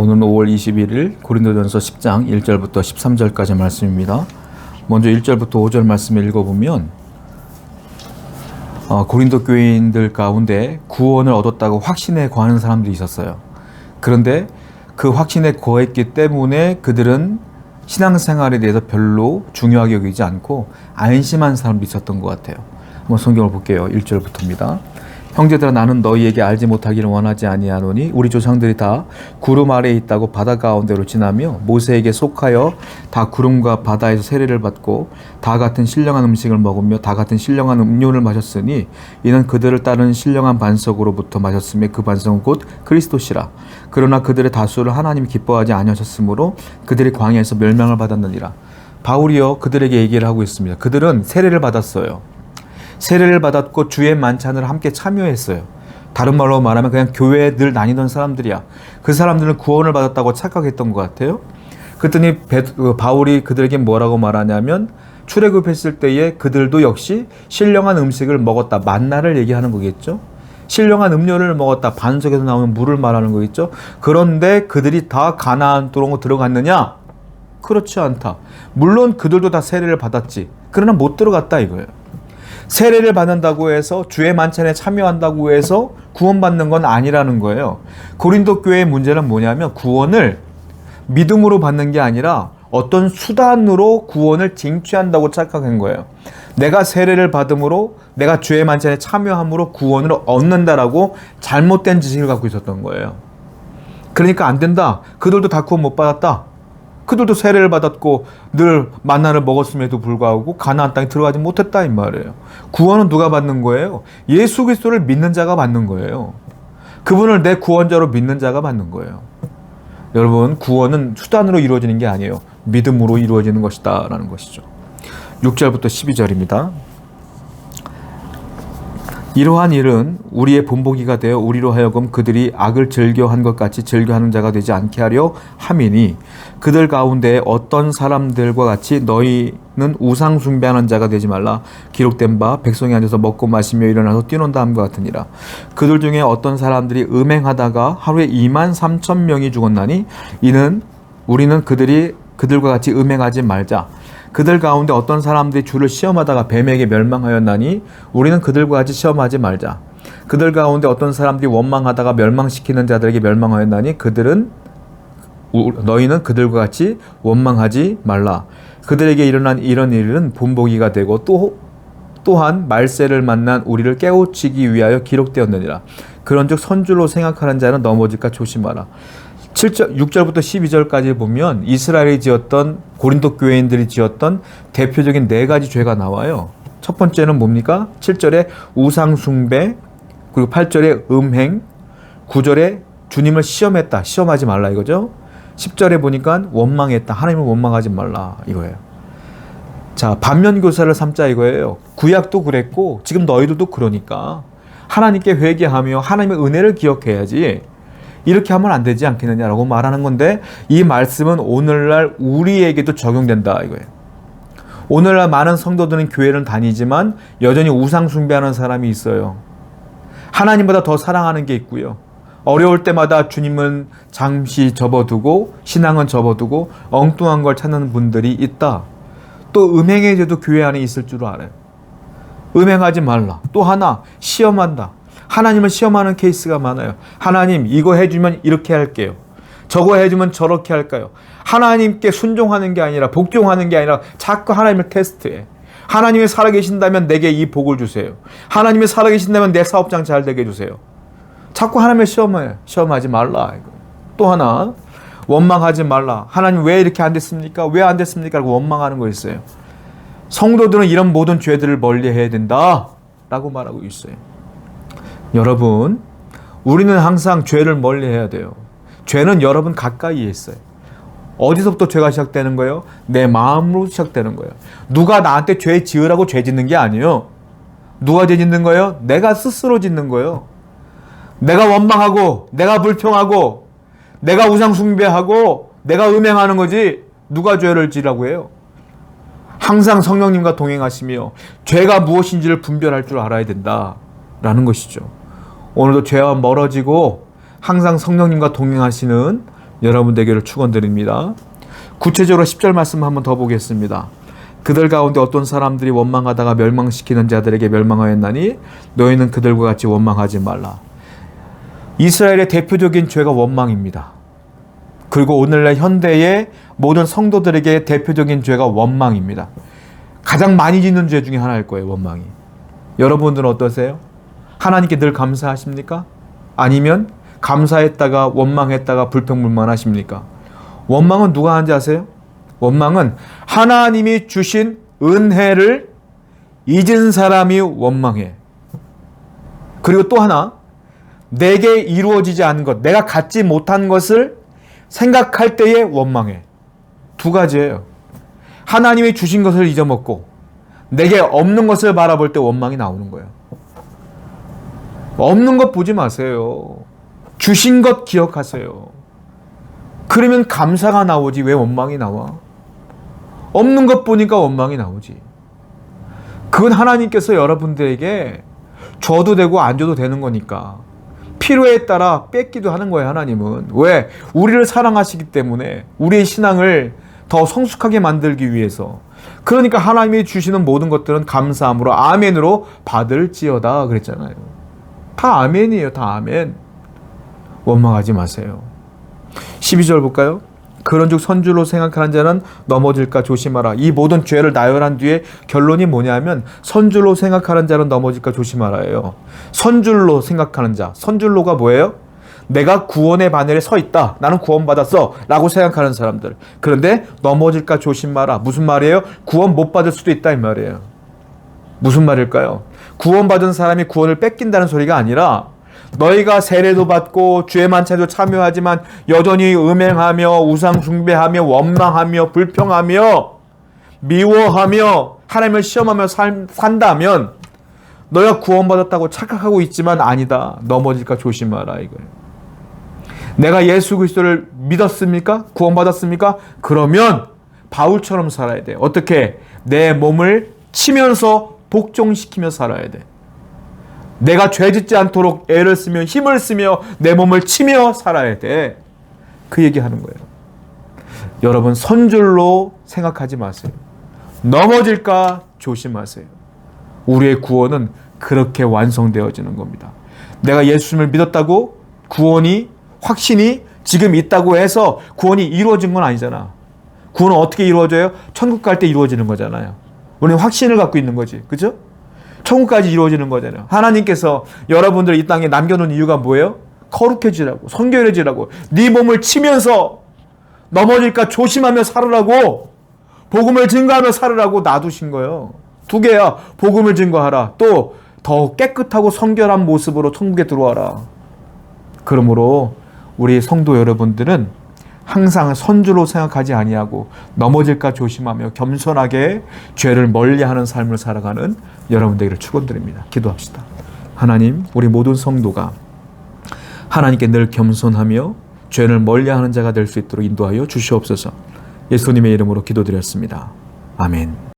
오늘은 5월 21일 고린도전서 10장 1절부터 13절까지 말씀입니다. 먼저 1절부터 5절 말씀을 읽어보면 고린도 교인들 가운데 구원을 얻었다고 확신에 거하는 사람들이 있었어요. 그런데 그 확신에 거했기 때문에 그들은 신앙생활에 대해서 별로 중요하게 여기지 않고 안심한 사람도 있었던 것 같아요. 한번 성경을 볼게요. 1절부터입니다. 형제들아, 나는 너희에게 알지 못하기를 원하지 아니하노니 우리 조상들이 다 구름 아래에 있다고 바다 가운데로 지나며 모세에게 속하여 다 구름과 바다에서 세례를 받고 다 같은 신령한 음식을 먹으며 다 같은 신령한 음료를 마셨으니 이는 그들을 따르는 신령한 반석으로부터 마셨으며 그 반석은 곧 그리스도시라. 그러나 그들의 다수를 하나님이 기뻐하지 아니하셨으므로 그들이 광야에서 멸망을 받았느니라. 바울이요 그들에게 얘기를 하고 있습니다. 그들은 세례를 받았어요. 세례를 받았고 주의 만찬을 함께 참여했어요. 다른 말로 말하면 그냥 교회에 늘 다니던 사람들이야. 그 사람들은 구원을 받았다고 착각했던 것 같아요. 그랬더니 바울이 그들에게 뭐라고 말하냐면 출애굽했을 때에 그들도 역시 신령한 음식을 먹었다. 만나를 얘기하는 거겠죠. 신령한 음료를 먹었다. 반석에서 나오는 물을 말하는 거겠죠. 그런데 그들이 다 가나안 땅으로 들어갔느냐? 그렇지 않다. 물론 그들도 다 세례를 받았지. 그러나 못 들어갔다 이거예요. 세례를 받는다고 해서 주의 만찬에 참여한다고 해서 구원받는 건 아니라는 거예요. 고린도 교회의 문제는 뭐냐면 구원을 믿음으로 받는 게 아니라 어떤 수단으로 구원을 쟁취한다고 착각한 거예요. 내가 세례를 받음으로 내가 주의 만찬에 참여함으로 구원을 얻는다라고 잘못된 지식을 갖고 있었던 거예요. 그러니까 안 된다. 그들도 다 구원 못 받았다. 그들도 세례를 받았고 늘 만나를 먹었음에도 불구하고 가나안 땅에 들어가지 못했다 이 말이에요. 구원은 누가 받는 거예요? 예수 그리스도를 믿는 자가 받는 거예요. 그분을 내 구원자로 믿는 자가 받는 거예요. 여러분, 구원은 수단으로 이루어지는 게 아니에요. 믿음으로 이루어지는 것이다 라는 것이죠. 6절부터 12절입니다. 이러한 일은 우리의 본보기가 되어 우리로 하여금 그들이 악을 즐겨한 것 같이 즐겨하는 자가 되지 않게 하려 함이니 그들 가운데 어떤 사람들과 같이 너희는 우상 숭배하는 자가 되지 말라. 기록된 바 백성이 앉아서 먹고 마시며 일어나서 뛰논다 함과 같으니라. 그들 중에 어떤 사람들이 음행하다가 하루에 23,000명이 죽었나니 이는 우리는 그들과 같이 음행하지 말자. 그들 가운데 어떤 사람들이 주를 시험하다가 뱀에게 멸망하였나니 우리는 그들과 같이 시험하지 말자. 그들 가운데 어떤 사람들이 원망하다가 멸망시키는 자들에게 멸망하였나니 너희는 그들과 같이 원망하지 말라. 그들에게 일어난 이런 일은 본보기가 되고 또한 말세를 만난 우리를 깨우치기 위하여 기록되었느니라. 그런즉 선줄로 생각하는 자는 넘어질까 조심하라. 6절부터 12절까지 보면 이스라엘이 지었던 고린도 교회인들이 지었던 대표적인 4가지 죄가 나와요. 첫 번째는 뭡니까? 7절에 우상 숭배, 그리고 8절에 음행, 9절에 주님을 시험했다. 시험하지 말라 이거죠. 10절에 보니까 원망했다. 하나님을 원망하지 말라 이거예요. 자, 반면교사를 삼자 이거예요. 구약도 그랬고 지금 너희들도 그러니까 하나님께 회개하며 하나님의 은혜를 기억해야지. 이렇게 하면 안 되지 않겠느냐라고 말하는 건데 이 말씀은 오늘날 우리에게도 적용된다 이거예요. 오늘날 많은 성도들은 교회를 다니지만 여전히 우상 숭배하는 사람이 있어요. 하나님보다 더 사랑하는 게 있고요. 어려울 때마다 주님은 잠시 접어두고 신앙은 접어두고 엉뚱한 걸 찾는 분들이 있다. 또 음행의 죄도 교회 안에 있을 줄 알아요. 음행하지 말라. 또 하나 시험한다. 하나님을 시험하는 케이스가 많아요. 하나님 이거 해주면 이렇게 할게요. 저거 해주면 저렇게 할까요? 하나님께 순종하는 게 아니라 복종하는 게 아니라 자꾸 하나님을 테스트해. 하나님이 살아계신다면 내게 이 복을 주세요. 하나님이 살아계신다면 내 사업장 잘 되게 해주세요. 자꾸 하나님을 시험해. 시험하지 말라. 또 하나 원망하지 말라. 하나님 왜 이렇게 안 됐습니까? 왜 안 됐습니까? 라고 원망하는 거 있어요. 성도들은 이런 모든 죄들을 멀리해야 된다 라고 말하고 있어요. 여러분, 우리는 항상 죄를 멀리해야 돼요. 죄는 여러분 가까이에 있어요. 어디서부터 죄가 시작되는 거예요? 내 마음으로 시작되는 거예요. 누가 나한테 죄 지으라고 죄 짓는 게 아니에요. 누가 죄 짓는 거예요? 내가 스스로 짓는 거예요. 내가 원망하고 내가 불평하고 내가 우상 숭배하고 내가 음행하는 거지 누가 죄를 지라고 해요? 항상 성령님과 동행하시며 죄가 무엇인지를 분별할 줄 알아야 된다라는 것이죠. 오늘도 죄와 멀어지고 항상 성령님과 동행하시는 여러분 되기를 축원드립니다. 구체적으로 10절 말씀 한번 더 보겠습니다. 그들 가운데 어떤 사람들이 원망하다가 멸망시키는 자들에게 멸망하였나니 너희는 그들과 같이 원망하지 말라. 이스라엘의 대표적인 죄가 원망입니다. 그리고 오늘날 현대의 모든 성도들에게 대표적인 죄가 원망입니다. 가장 많이 짓는 죄 중에 하나일 거예요, 원망이. 여러분들은 어떠세요? 하나님께 늘 감사하십니까? 아니면 감사했다가 원망했다가 불평불만하십니까? 원망은 누가 하는지 아세요? 원망은 하나님이 주신 은혜를 잊은 사람이 원망해. 그리고 또 하나, 내게 이루어지지 않은 것, 내가 갖지 못한 것을 생각할 때에 원망해. 두 가지예요. 하나님이 주신 것을 잊어먹고 내게 없는 것을 바라볼 때 원망이 나오는 거예요. 없는 것 보지 마세요. 주신 것 기억하세요. 그러면 감사가 나오지 왜 원망이 나와? 없는 것 보니까 원망이 나오지. 그건 하나님께서 여러분들에게 줘도 되고 안 줘도 되는 거니까 필요에 따라 뺏기도 하는 거예요. 하나님은. 왜? 우리를 사랑하시기 때문에 우리의 신앙을 더 성숙하게 만들기 위해서. 그러니까 하나님이 주시는 모든 것들은 감사함으로 아멘으로 받을지어다 그랬잖아요. 다 아멘이에요. 다 아멘. 원망하지 마세요. 12절 볼까요? 그런즉 선줄로 생각하는 자는 넘어질까 조심하라. 이 모든 죄를 나열한 뒤에 결론이 뭐냐면 선줄로 생각하는 자는 넘어질까 조심하라예요. 선줄로 생각하는 자. 선줄로가 뭐예요? 내가 구원의 바늘에 서 있다. 나는 구원받았어. 라고 생각하는 사람들. 그런데 넘어질까 조심하라. 무슨 말이에요? 구원 못 받을 수도 있다 이 말이에요. 무슨 말일까요? 구원받은 사람이 구원을 뺏긴다는 소리가 아니라 너희가 세례도 받고 주의 만찬에도 참여하지만 여전히 음행하며 우상 숭배하며 원망하며 불평하며 미워하며 하나님을 시험하며 산다면 너희가 구원받았다고 착각하고 있지만 아니다. 넘어질까 조심하라 이거예요. 내가 예수 그리스도를 믿었습니까? 구원받았습니까? 그러면 바울처럼 살아야 돼. 어떻게? 내 몸을 치면서 복종시키며 살아야 돼. 내가 죄짓지 않도록 애를 쓰며 힘을 쓰며 내 몸을 치며 살아야 돼. 그 얘기하는 거예요. 여러분 선줄로 생각하지 마세요. 넘어질까 조심하세요. 우리의 구원은 그렇게 완성되어지는 겁니다. 내가 예수님을 믿었다고 구원이 확신이 지금 있다고 해서 구원이 이루어진 건 아니잖아. 구원은 어떻게 이루어져요? 천국 갈 때 이루어지는 거잖아요. 우리는 확신을 갖고 있는 거지. 그죠? 천국까지 이루어지는 거잖아요. 하나님께서 여러분들 이 땅에 남겨놓은 이유가 뭐예요? 거룩해지라고, 성결해지라고, 네 몸을 치면서 넘어질까 조심하며 살으라고, 복음을 증거하며 살으라고 놔두신 거예요. 두 개야. 복음을 증거하라. 또 더 깨끗하고 성결한 모습으로 천국에 들어와라. 그러므로 우리 성도 여러분들은 항상 선주로 생각하지 아니하고 넘어질까 조심하며 겸손하게 죄를 멀리하는 삶을 살아가는 여러분들에게 축원드립니다. 기도합시다. 하나님, 우리 모든 성도가 하나님께 늘 겸손하며 죄를 멀리하는 자가 될 수 있도록 인도하여 주시옵소서. 예수님의 이름으로 기도드렸습니다. 아멘.